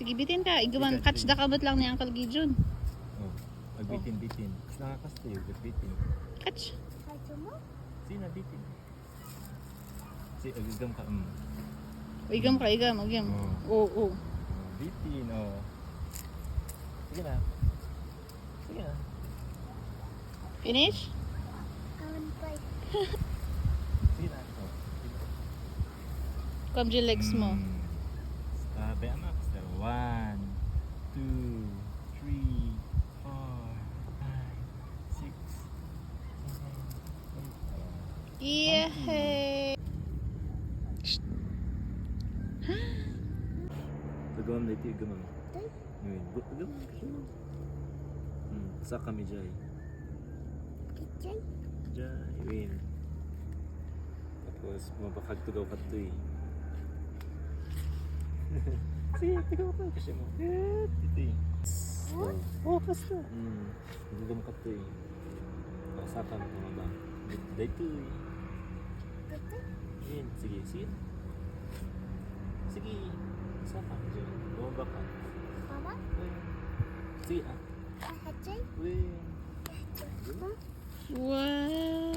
Sige, bitin ka. Igawang catch the kabot lang ni Uncle Gideon. Oh, bitin. Nakakaste, bitin. Catch. Sina bitin. Si agam ka. Igam ka, igam. Oo. Bitin, oh. Sige na. Finish? Sige na. Come your legs mo. Sabi anak. 1, 2, 3, 4, 5, 6, 7, 8. Yehey! Pagawam na ito, gamam. Ngayon, gamam ka siya. Sa kami, Jai. Jai, win. Tapos, mapakagtugaw ka ito eh. Sige, tigaw ka kasi mo. Ito eh. Oh, basta. Gagam ka ito eh. Pasakan ka nga ba? Dito eh. Yan, sige. Sige. Pasakan ka dyan. Bumaba ka. Sige ah. Win. Wow!